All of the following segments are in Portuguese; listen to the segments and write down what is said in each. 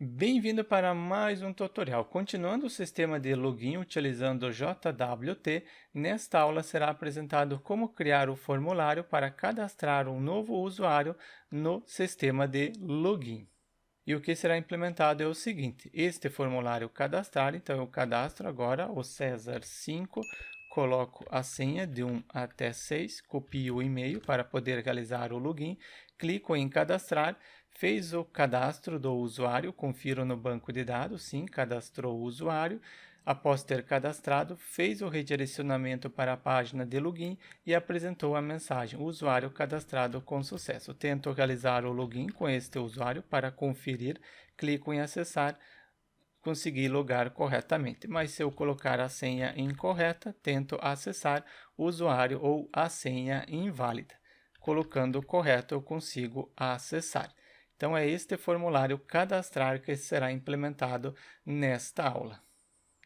Bem-vindo para mais um tutorial. Continuando o sistema de login utilizando o JWT, nesta aula será apresentado como criar o formulário para cadastrar um novo usuário no sistema de login. E o que será implementado é o seguinte: este formulário cadastrar, então eu cadastro agora o César 5, coloco a senha de 1 até 6, copio o e-mail para poder realizar o login, clico em cadastrar, fez o cadastro do usuário, confiro no banco de dados, sim, cadastrou o usuário. Após ter cadastrado, fez o redirecionamento para a página de login e apresentou a mensagem: usuário cadastrado com sucesso. Tento realizar o login com este usuário para conferir, clico em acessar, consegui logar corretamente. Mas se eu colocar a senha incorreta, tento acessar o usuário ou a senha inválida. Colocando o correto, eu consigo acessar. Então é este formulário cadastrar que será implementado nesta aula.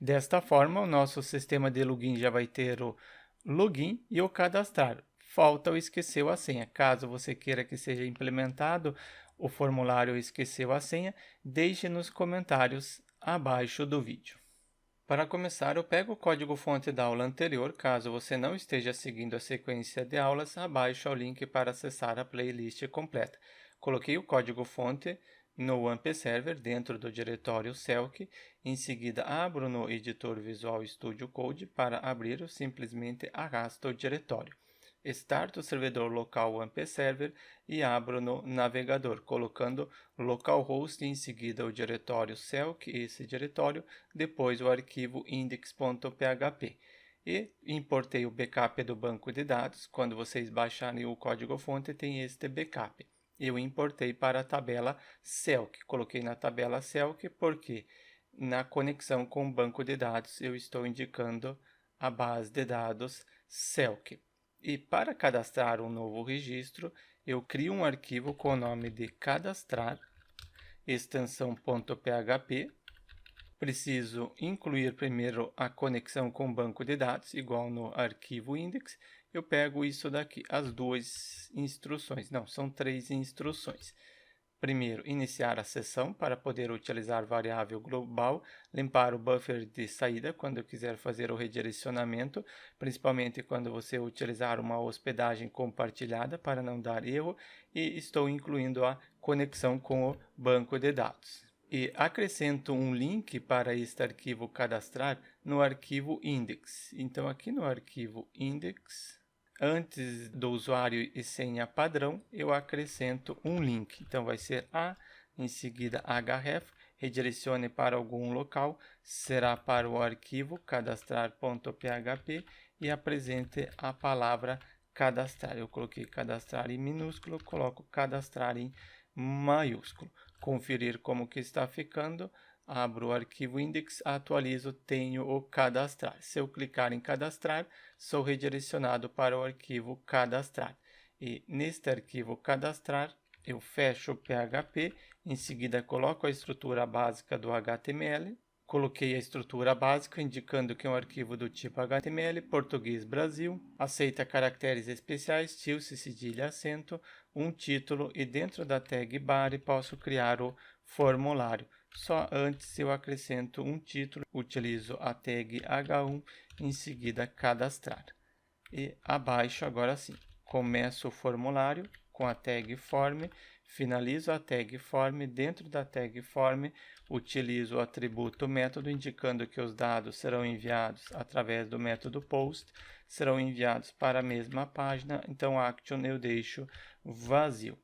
Desta forma, o nosso sistema de login já vai ter o login e o cadastrar. Falta o esqueceu a senha. Caso você queira que seja implementado o formulário esqueceu a senha, deixe nos comentários abaixo do vídeo. Para começar, eu pego o código-fonte da aula anterior. Caso você não esteja seguindo a sequência de aulas, abaixo é o link para acessar a playlist completa. Coloquei o código-fonte no AMP Server dentro do diretório Celc. Em seguida, abro no editor Visual Studio Code. Para abrir, eu simplesmente arrasto o diretório. Starto o servidor local AMP Server e abro no navegador, colocando localhost e em seguida o diretório Celc, esse diretório, depois o arquivo index.php. E importei o backup do banco de dados. Quando vocês baixarem o código-fonte, tem este backup. Eu importei para a tabela Celc. Coloquei na tabela Celc porque na conexão com o banco de dados eu estou indicando a base de dados Celc. E para cadastrar um novo registro, eu crio um arquivo com o nome de cadastrar, extensão .php. Preciso incluir primeiro a conexão com o banco de dados, igual no arquivo index. Eu pego isso daqui, as duas instruções. Não, são três instruções. Primeiro, iniciar a sessão para poder utilizar variável global, limpar o buffer de saída quando eu quiser fazer o redirecionamento, principalmente quando você utilizar uma hospedagem compartilhada para não dar erro, e estou incluindo a conexão com o banco de dados. E acrescento um link para este arquivo cadastrar no arquivo index. Então, aqui no arquivo index, antes do usuário e senha padrão, eu acrescento um link. Então, vai ser a, em seguida href, redirecione para algum local, será para o arquivo cadastrar.php e apresente a palavra cadastrar. Eu coloquei cadastrar em minúsculo, coloco cadastrar em maiúsculo. Conferir como que está ficando. Abro o arquivo index, atualizo, tenho o cadastrar. Se eu clicar em cadastrar, sou redirecionado para o arquivo cadastrar. E neste arquivo cadastrar, eu fecho o PHP, em seguida coloco a estrutura básica do HTML. Coloquei a estrutura básica indicando que é um arquivo do tipo HTML, português Brasil, aceita caracteres especiais, tilde, cedilha, acento, um título e dentro da tag body posso criar o formulário. Só antes eu acrescento um título, utilizo a tag H1, em seguida cadastrar. E abaixo agora sim, começo o formulário com a tag form, finalizo a tag form, dentro da tag form utilizo o atributo método indicando que os dados serão enviados através do método post, serão enviados para a mesma página, então action eu deixo vazio.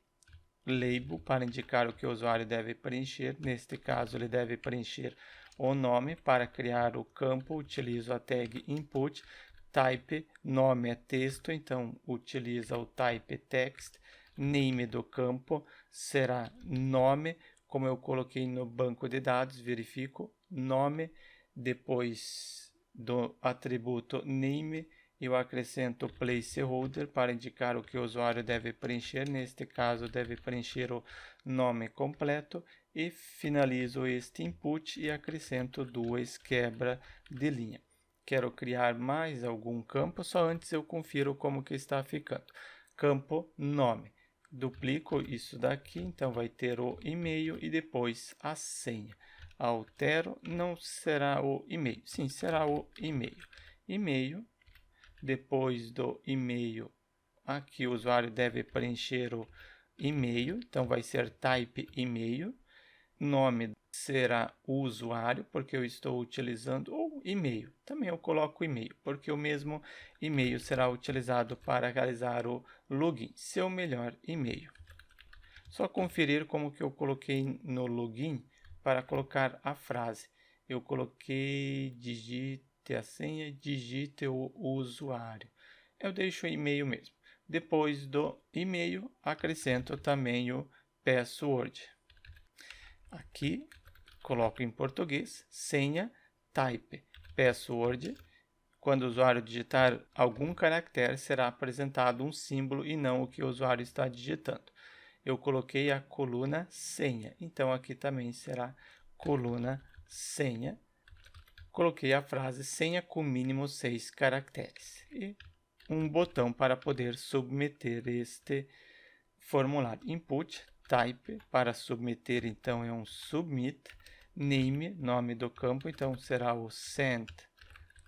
Label para indicar o que o usuário deve preencher, neste caso ele deve preencher o nome. Para criar o campo utilizo a tag input, type, nome é texto, então utiliza o type text, name do campo será nome, como eu coloquei no banco de dados, verifico nome, depois do atributo name, eu acrescento placeholder para indicar o que o usuário deve preencher, neste caso deve preencher o nome completo e finalizo este input e acrescento duas quebra de linha. Quero criar mais algum campo, só antes eu confiro como que está ficando. Campo nome. duplico isso daqui, então vai ter o e-mail e depois a senha. Altero, não será o e-mail, sim, será o e-mail. E-mail, depois do e-mail, aqui o usuário deve preencher o e-mail, então vai ser type e-mail. Nome será o usuário, porque eu estou utilizando, ou e-mail, também eu coloco e-mail, porque o mesmo e-mail será utilizado para realizar o login, seu melhor e-mail. Só conferir como que eu coloquei no login para colocar a frase. Eu coloquei digite a senha, digite o usuário. Eu deixo o e-mail mesmo. Depois do e-mail, acrescento também o password. Aqui, coloco em português, senha, type, password. Quando o usuário digitar algum caractere, será apresentado um símbolo e não o que o usuário está digitando. Eu coloquei a coluna senha, então aqui também será coluna senha. Coloquei a frase senha com mínimo 6 caracteres e um botão para poder submeter este formulário. Input, type, para submeter, então é um submit. Name, nome do campo, então será o send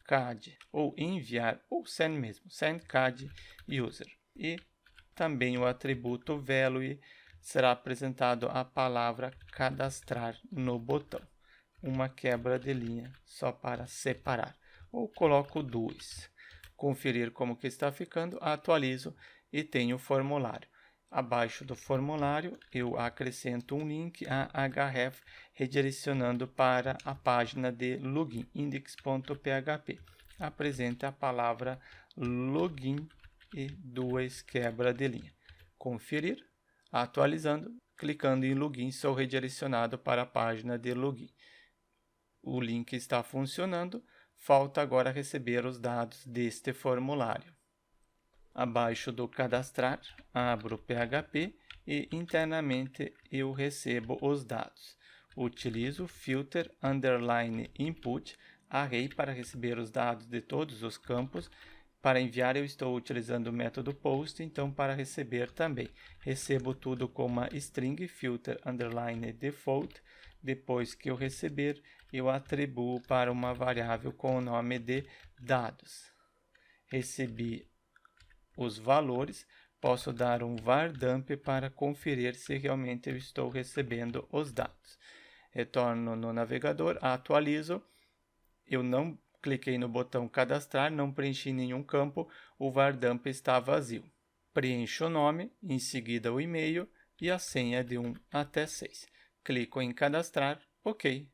card, ou enviar, ou send mesmo, send card user. E também o atributo value será apresentado a palavra cadastrar no botão. Uma quebra de linha só para separar. Ou coloco 2. Conferir como que está ficando, atualizo e tenho o formulário. Abaixo do formulário, eu acrescento um link a href redirecionando para a página de login, index.php. Apresenta a palavra login e 2 quebra de linha. Conferir, atualizando, clicando em login, sou redirecionado para a página de login. O link está funcionando, falta agora receber os dados deste formulário. Abaixo do cadastrar, abro o PHP e internamente eu recebo os dados. Utilizo filter underline input array para receber os dados de todos os campos. Para enviar eu estou utilizando o método post, então para receber também. Recebo tudo com uma string filter underline default. Depois que eu receber, eu atribuo para uma variável com o nome de dados. Recebi os valores, posso dar um var dump para conferir se realmente eu estou recebendo os dados. Retorno no navegador, atualizo, eu não cliquei no botão cadastrar, não preenchi nenhum campo, o var dump está vazio. Preencho o nome, em seguida o e-mail e a senha de 1 até 6. Clico em cadastrar, ok.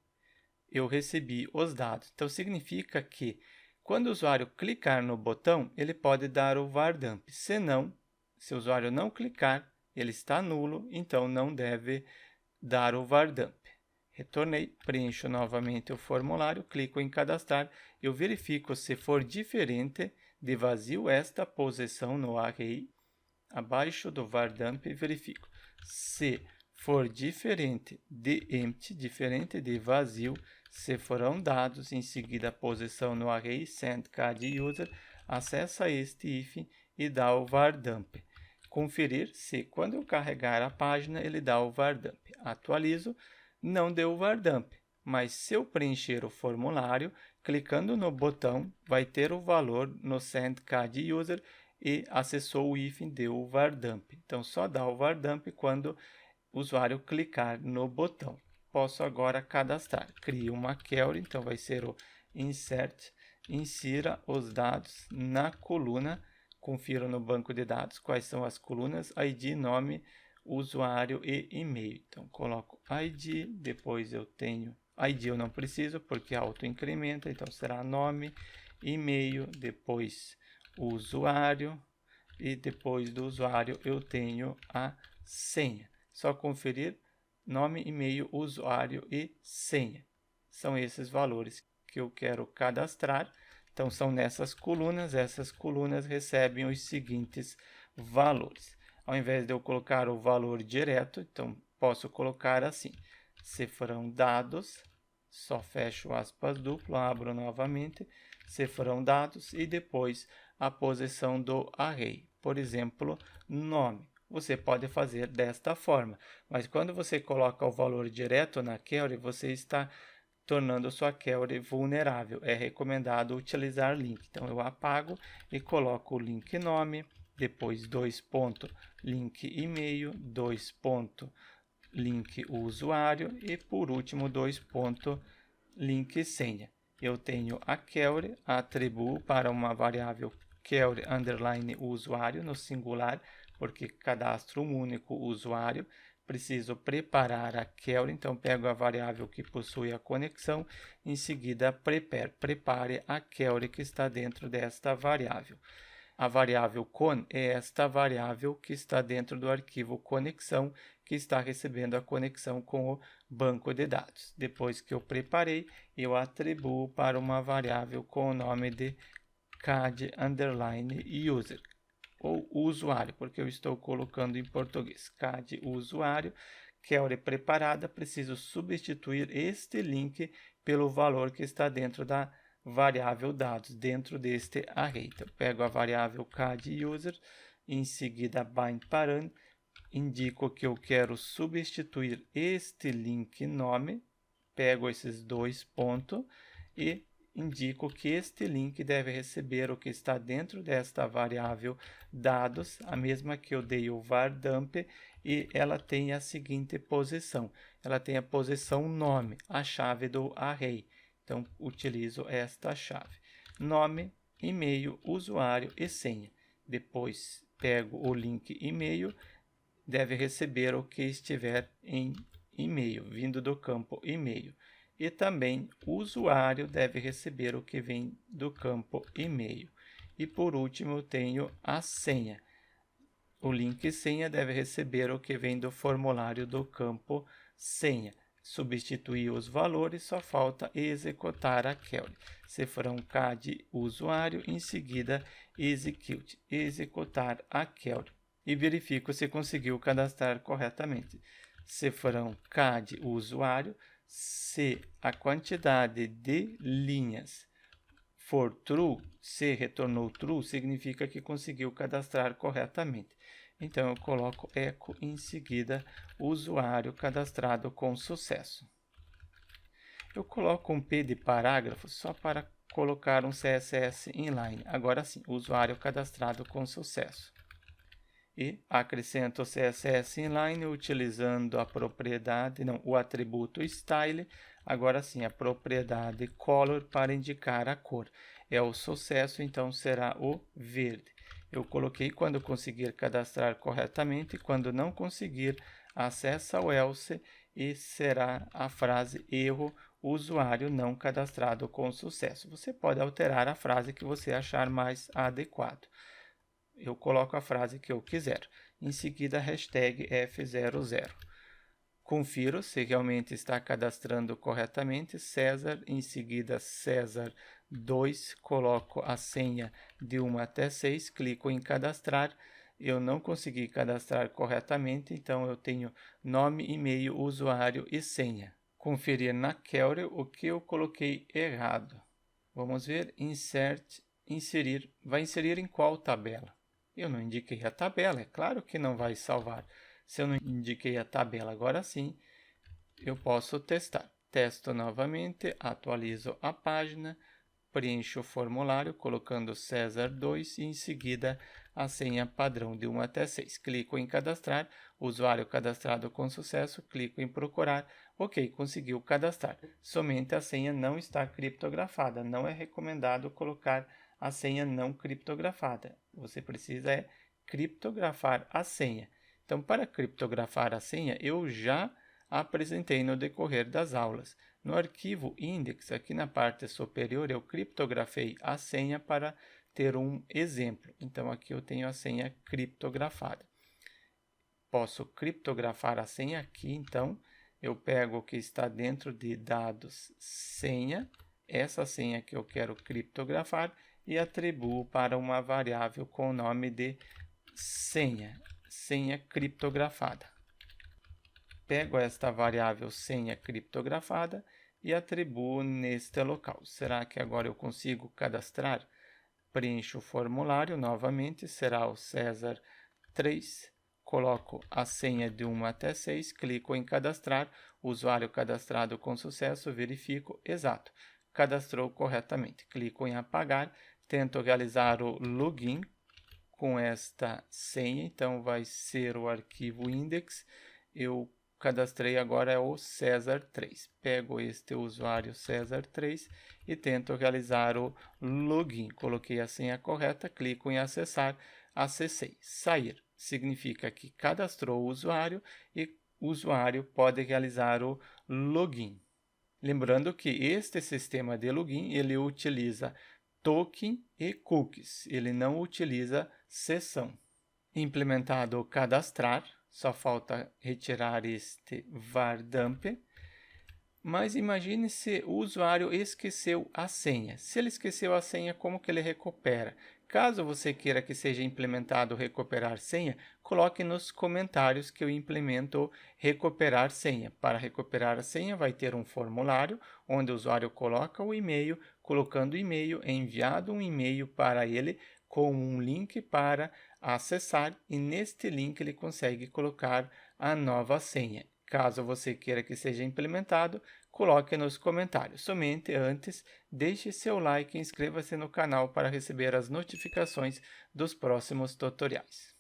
Eu recebi os dados. Então significa que quando o usuário clicar no botão, ele pode dar o var dump. Se o usuário não clicar, ele está nulo, então não deve dar o var dump. Retornei, preencho novamente o formulário, clico em cadastrar, eu verifico se for diferente de vazio esta posição no array, abaixo do var dump, verifico. Se for diferente de empty, diferente de vazio, se foram dados, em seguida a posição no array sendCardUser, acessa este hífen e dá o var dump. Conferir se, quando eu carregar a página, ele dá o var dump. Atualizo, não deu o var dump, mas se eu preencher o formulário, clicando no botão, vai ter o valor no sendCardUser e acessou o hífen, deu o var dump. Então, só dá o var dump quando o usuário clicar no botão. Posso agora cadastrar. Crio uma query, então vai ser o insert, insira os dados na coluna, confiro no banco de dados quais são as colunas, ID, nome, usuário e e-mail. Então, coloco ID, depois eu tenho ID, eu não preciso porque auto-incrementa, então será nome, e-mail, depois usuário e depois do usuário eu tenho a senha. Só conferir nome, e-mail, usuário e senha. São esses valores que eu quero cadastrar. Então, são nessas colunas. Essas colunas recebem os seguintes valores. Ao invés de eu colocar o valor direto, então, posso colocar assim. Se foram dados, só fecho aspas duplo, abro novamente. Se foram dados e depois a posição do array. Por exemplo, nome. você pode fazer desta forma. Mas quando você coloca o valor direto na query, você está tornando sua query vulnerável. É recomendado utilizar link. Então, eu apago e coloco o link nome, depois link e-mail, link usuário e, por último, link senha. Eu tenho a query, atribuo para uma variável query underline usuário no singular, porque cadastro um único usuário. Preciso preparar a query, então pego a variável que possui a conexão, em seguida prepare a query que está dentro desta variável. A variável con é esta variável que está dentro do arquivo conexão, que está recebendo a conexão com o banco de dados. Depois que eu preparei, eu atribuo para uma variável com o nome de cad_user, ou usuário, porque eu estou colocando em português. Cad usuário, query preparada, preciso substituir este link pelo valor que está dentro da variável dados, dentro deste array. Então, pego a variável cad user, em seguida bind param, indico que eu quero substituir este link nome, pego esses dois pontos e indico que este link deve receber o que está dentro desta variável dados, a mesma que eu dei o var_dump, e ela tem a seguinte posição. Ela tem a posição nome, a chave do array. Então, utilizo esta chave. Nome, e-mail, usuário e senha. Depois, pego o link e-mail, deve receber o que estiver em e-mail, vindo do campo e-mail. E também o usuário deve receber o que vem do campo e-mail. E por último, eu tenho a senha. O link senha deve receber o que vem do formulário do campo senha. Substituir os valores, só falta executar a query. Cifrão cad usuário, em seguida execute, executar a query. E verifico se conseguiu cadastrar corretamente. Cifrão cad usuário, se a quantidade de linhas for true, se retornou true, significa que conseguiu cadastrar corretamente. Então, eu coloco echo em seguida usuário cadastrado com sucesso. Eu coloco um P de parágrafo só para colocar um CSS inline. Agora sim, usuário cadastrado com sucesso. E acrescento o CSS inline utilizando a propriedade, o atributo style, agora sim a propriedade color para indicar a cor. É o sucesso, então será o verde. Eu coloquei quando conseguir cadastrar corretamente, quando não conseguir, acessa o else e será a frase erro usuário não cadastrado com sucesso. Você pode alterar a frase que você achar mais adequado. Eu coloco a frase que eu quiser. Em seguida, hashtag F00. Confiro se realmente está cadastrando corretamente. César, em seguida César 2, coloco a senha de 1 até 6, clico em cadastrar. Eu não consegui cadastrar corretamente, então eu tenho nome, e-mail, usuário e senha. Conferir na query o que eu coloquei errado. Vamos ver, insert, inserir. Vai inserir em qual tabela? Eu não indiquei a tabela, é claro que não vai salvar. Se eu não indiquei a tabela, agora sim, eu posso testar. Testo novamente, atualizo a página, preencho o formulário colocando César 2 e em seguida a senha padrão de 1 até 6. Clico em cadastrar, usuário cadastrado com sucesso, clico em procurar, ok, conseguiu cadastrar. Somente a senha não está criptografada, não é recomendado colocar a senha não criptografada. Você precisa criptografar a senha. Então, para criptografar a senha, eu já apresentei no decorrer das aulas. No arquivo index, aqui na parte superior, eu criptografei a senha para ter um exemplo. Então, aqui eu tenho a senha criptografada. Posso criptografar a senha aqui, então, eu pego o que está dentro de dados senha, essa senha que eu quero criptografar, e atribuo para uma variável com o nome de senha, senha criptografada. Pego esta variável senha criptografada e atribuo neste local. Será que agora eu consigo cadastrar? Preencho o formulário novamente, será o César 3, coloco a senha de 1 até 6, clico em cadastrar, usuário cadastrado com sucesso, verifico, exato, cadastrou corretamente. Clico em apagar, tento realizar o login com esta senha, então vai ser o arquivo index, eu cadastrei agora é o César 3. Pego este usuário César 3 e tento realizar o login. Coloquei a senha correta, clico em acessar, acessei. Sair significa que cadastrou o usuário e o usuário pode realizar o login. Lembrando que este sistema de login ele utiliza token e cookies, ele não utiliza sessão. Implementado o cadastrar, só falta retirar este var dump, mas imagine se o usuário esqueceu a senha. Se ele esqueceu a senha, como que ele recupera? Caso você queira que seja implementado recuperar senha, coloque nos comentários que eu implemento recuperar senha. Para recuperar a senha, vai ter um formulário onde o usuário coloca o e-mail, colocando o e-mail, é enviado um e-mail para ele com um link para acessar e neste link ele consegue colocar a nova senha. Caso você queira que seja implementado, coloque nos comentários. Somente antes, deixe seu like e inscreva-se no canal para receber as notificações dos próximos tutoriais.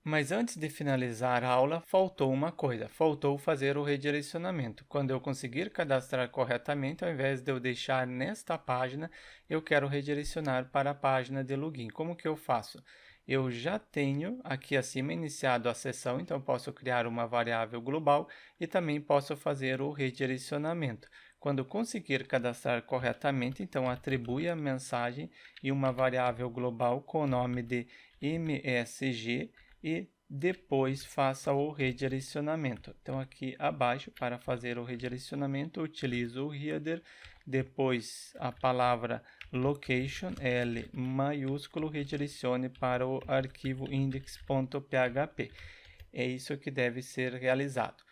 Mas antes de finalizar a aula, faltou uma coisa, faltou fazer o redirecionamento. Quando eu conseguir cadastrar corretamente, ao invés de eu deixar nesta página, eu quero redirecionar para a página de login. Como que eu faço? Eu já tenho aqui acima iniciado a sessão, então posso criar uma variável global e também posso fazer o redirecionamento. Quando conseguir cadastrar corretamente, então atribui a mensagem e uma variável global com o nome de MSG e depois faça o redirecionamento. Então aqui abaixo, para fazer o redirecionamento, utilizo o header, depois a palavra location, L maiúsculo, redirecione para o arquivo index.php. É isso que deve ser realizado.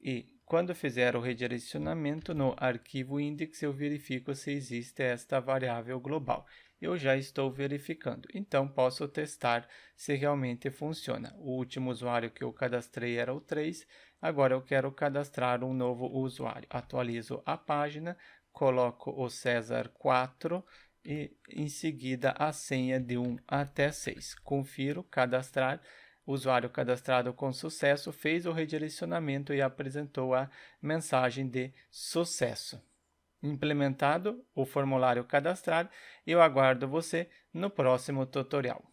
E quando fizer o redirecionamento no arquivo index, eu verifico se existe esta variável global. Eu já estou verificando, então posso testar se realmente funciona. O último usuário que eu cadastrei era o 3, agora eu quero cadastrar um novo usuário. Atualizo a página, coloco o César 4 e em seguida a senha de 1 até 6. Confiro, cadastrar. O usuário cadastrado com sucesso fez o redirecionamento e apresentou a mensagem de sucesso. Implementado o formulário cadastrar, eu aguardo você no próximo tutorial.